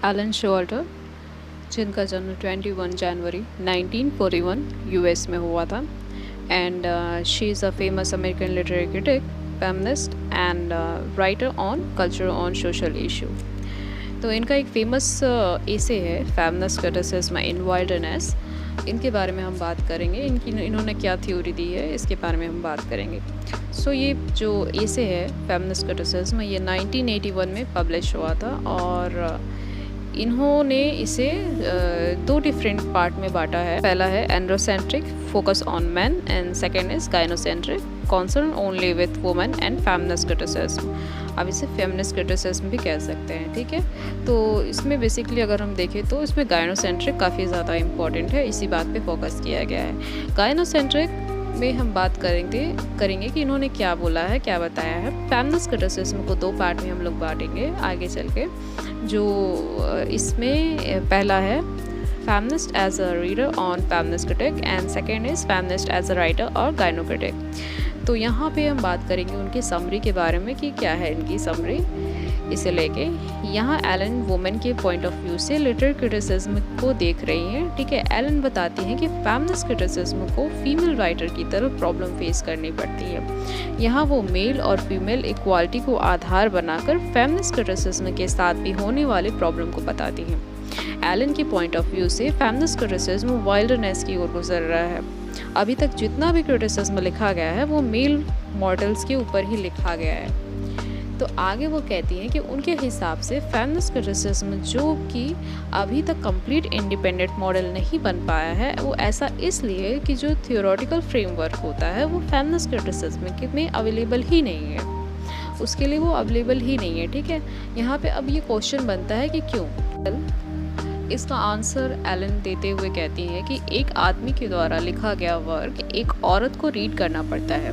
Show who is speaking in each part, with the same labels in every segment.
Speaker 1: Elon शोल्टर, जिनका जन्म 21 जनवरी 1941 US में हुआ था। And she is a famous American literary critic, feminist and writer on culture on social issue. तो इनका एक फेमस एसे है फेमिनिस्ट क्रिटिसिज्म इन वाइल्डरनेस। इनके बारे में हम बात करेंगे, इन्होंने क्या थ्योरी दी है इसके बारे में हम बात करेंगे। सो ये जो एसे है फेमिनिस्ट क्रिटिसिज्म, ये 1981 में पब्लिश हुआ था और इन्होंने इसे दो डिफरेंट पार्ट में बांटा है। पहला है androcentric, focus on man, and second is gynocentric, concern only with women and feminist criticism. अब इसे फेमिनिस्ट क्रिटिसिज्म भी कह सकते हैं, ठीक है। तो इसमें बेसिकली अगर हम देखें तो इसमें गाइनोसेंट्रिक काफ़ी ज़्यादा इंपॉर्टेंट है, इसी बात पे फोकस किया गया है। गाइनोसेंट्रिक में हम बात करेंगे कि इन्होंने क्या बोला है, क्या बताया है। फेमिनिस्ट क्रिटिसिज्म को दो पार्ट में हम लोग बांटेंगे आगे चल के। जो इसमें पहला है feminist as a reader on feminist critic and second is feminist as a writer और गाइनो क्रिटिक। तो यहाँ पे हम बात करेंगे उनकी समरी के बारे में कि क्या है इनकी समरी। इसे लेके यहाँ एलन वुमेन के पॉइंट ऑफ व्यू से लिटरेरी क्रिटिसिज्म को देख रही हैं, ठीक है। एलन बताती हैं कि फेमिनिस्ट क्रिटिसिज्म को फीमेल राइटर की तरफ प्रॉब्लम फेस करनी पड़ती है। यहाँ वो मेल और फीमेल इक्वालिटी को आधार बनाकर फेमिनिस्ट क्रिटिसिज्म के साथ भी होने वाले प्रॉब्लम को बताती हैं। एलन के पॉइंट ऑफ व्यू से फेमिनिस्ट क्रिटिसिज्म वाइल्डरनेस की ओर गुजर रहा है। अभी तक जितना भी क्रिटिसिज्म लिखा गया है वो मेल मॉडल्स के ऊपर ही लिखा गया है। तो आगे वो कहती हैं कि उनके हिसाब से फेमिनिस्ट क्रिटिसिज्म जो कि अभी तक कंप्लीट इंडिपेंडेंट मॉडल नहीं बन पाया है, वो ऐसा इसलिए कि जो थियोरेटिकल फ्रेमवर्क होता है वो फेमिनिस्ट क्रिटिसिज्म में अवेलेबल ही नहीं है, उसके लिए वो अवेलेबल ही नहीं है, ठीक है। यहाँ पे अब ये क्वेश्चन बनता है कि क्यों। इसका आंसर एलन देते हुए कहती है कि एक आदमी के द्वारा लिखा गया वर्क एक औरत को रीड करना पड़ता है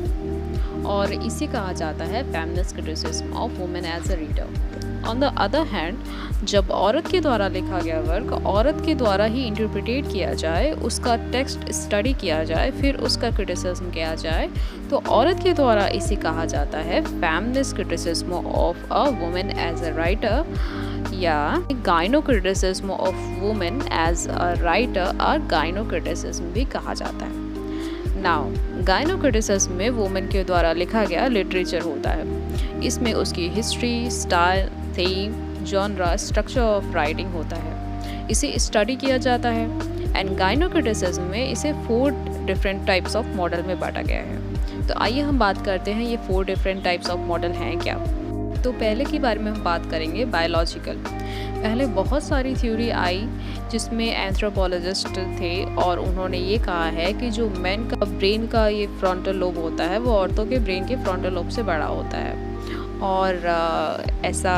Speaker 1: और इसे कहा जाता है feminist criticism of women as a reader. On the other hand, जब औरत के द्वारा लिखा गया वर्क औरत के द्वारा ही इंटरप्रिटेट किया जाए, उसका टेक्स्ट स्टडी किया जाए, फिर उसका क्रिटिसिज्म किया जाए, तो औरत के द्वारा इसे कहा जाता है feminist criticism of a women as a writer या gyno criticism of women as a writer और गाइनो क्रिटिसिज्म भी कहा जाता है। नाउ गाइनो क्रिटिसिज्म में वुमेन के द्वारा लिखा गया लिटरेचर होता है। इसमें उसकी history, style, theme, genre, structure of writing होता है, इसे स्टडी किया जाता है। एंड गाइनो क्रिटिसिज्म में इसे 4 डिफरेंट टाइप्स ऑफ मॉडल में बांटा गया है। तो आइए हम बात करते हैं ये 4 डिफरेंट टाइप्स ऑफ मॉडल हैं क्या। तो पहले के बारे में हम बात करेंगे बायोलॉजिकल। पहले बहुत सारी थ्योरी आई जिसमें एंथ्रोपोलॉजिस्ट थे और उन्होंने ये कहा है कि जो मैन का ब्रेन का ये फ्रंटल लोब होता है वो औरतों के ब्रेन के फ्रंटल लोब से बड़ा होता है। और ऐसा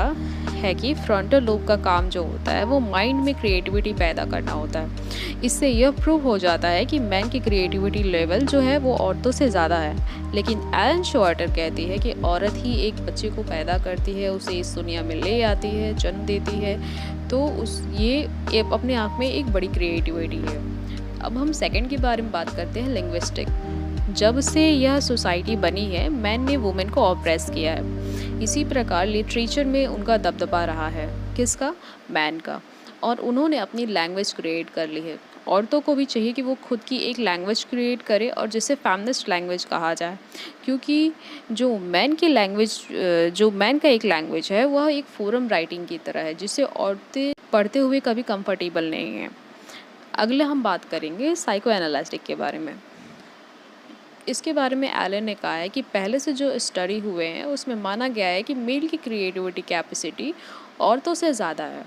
Speaker 1: है कि फ्रंटल लोब का काम जो होता है वो माइंड में क्रिएटिविटी पैदा करना होता है। इससे यह प्रूव हो जाता है कि मैन की क्रिएटिविटी लेवल जो है वो औरतों से ज़्यादा है। लेकिन एलन शोल्टर कहती है कि औरत ही एक बच्चे को पैदा करती है, उसे इस दुनिया में ले आती है, जन्म देती है, तो ये अपने आप में एक बड़ी क्रिएटिविटी है। अब हम सेकंड के बारे में बात करते हैं, लिंग्विस्टिक। जब से यह सोसाइटी बनी है मैन ने वुमेन को ऑप्रेस किया है। इसी प्रकार लिटरेचर में उनका दबदबा रहा है, किसका, मैन का, और उन्होंने अपनी लैंग्वेज क्रिएट कर ली है। औरतों को भी चाहिए कि वो खुद की एक लैंग्वेज क्रिएट करे और जिसे फेमिनिस्ट लैंग्वेज कहा जाए, क्योंकि जो मैन की लैंग्वेज, जो मैन का एक लैंग्वेज है वह एक फोरम राइटिंग की तरह है जिसे औरतें पढ़ते हुए कभी कंफर्टेबल नहीं हैं। अगले हम बात करेंगे साइको एनालिटिक के बारे में। इसके बारे में एलन ने कहा है कि पहले से जो स्टडी हुए हैं उसमें माना गया है कि मेल की क्रिएटिविटी कैपेसिटी औरतों से ज़्यादा है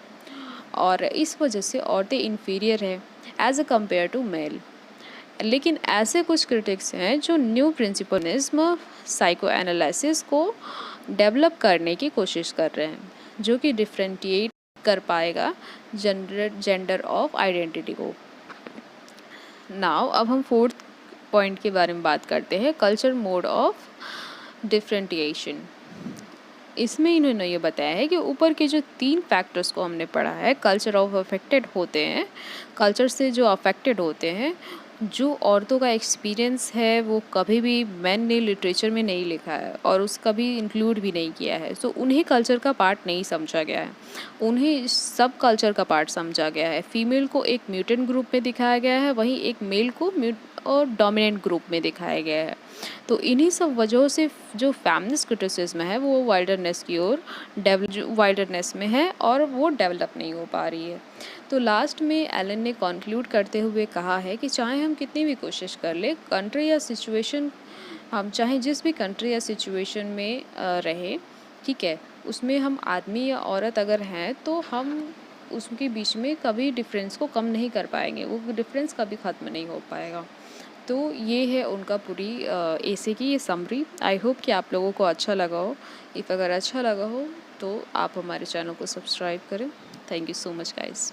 Speaker 1: और इस वजह से औरतें इन्फीरियर है as a compare to male. लेकिन ऐसे कुछ क्रिटिक्स हैं जो न्यू प्रिंसिपलिज्म साइको एनालिसिस को डेवलप करने की कोशिश कर रहे हैं, जो कि डिफ्रेंटिएट कर पाएगा जेंडर ऑफ आइडेंटिटी को। नाउ अब हम 4th पॉइंट के बारे में बात करते हैं, कल्चर मोड ऑफ डिफ्रेंटिएशन। इसमें इन्होंने ये बताया है कि ऊपर के जो 3 फैक्टर्स को हमने पढ़ा है, कल्चर ऑफ अफेक्टेड होते हैं, कल्चर से जो अफेक्टेड होते हैं जो औरतों का एक्सपीरियंस है वो कभी भी मैन ने लिटरेचर में नहीं लिखा है और उसका भी इंक्लूड भी नहीं किया है। सो उन्हें कल्चर का पार्ट नहीं समझा गया है, उन्हें सब कल्चर का पार्ट समझा गया है। फीमेल को एक म्यूटेंट ग्रुप में दिखाया गया है, वहीं एक मेल को म्यूट और डोमिनेंट ग्रुप में दिखाया गया है। तो इन्हीं सब वजहों से जो फेमिनिस्ट क्रिटिसिज्म है वो वाइल्डरनेस की ओर वाइल्डरनेस में है और वो डेवलप नहीं हो पा रही है। तो लास्ट में एलन ने कॉन्क्लूड करते हुए कहा है कि चाहे हम कितनी भी कोशिश कर ले, कंट्री या सिचुएशन, हम चाहे जिस भी कंट्री या सिचुएशन में रहे, ठीक है, उसमें हम आदमी या औरत अगर हैं तो हम उसके बीच में कभी डिफरेंस को कम नहीं कर पाएंगे, वो डिफरेंस कभी ख़त्म नहीं हो पाएगा। तो ये है उनका पूरी ऐसे की ये समरी। आई होप कि आप लोगों को अच्छा लगा हो। इफ़ अगर अच्छा लगा हो तो आप हमारे चैनल को सब्सक्राइब करें। Thank you so much guys.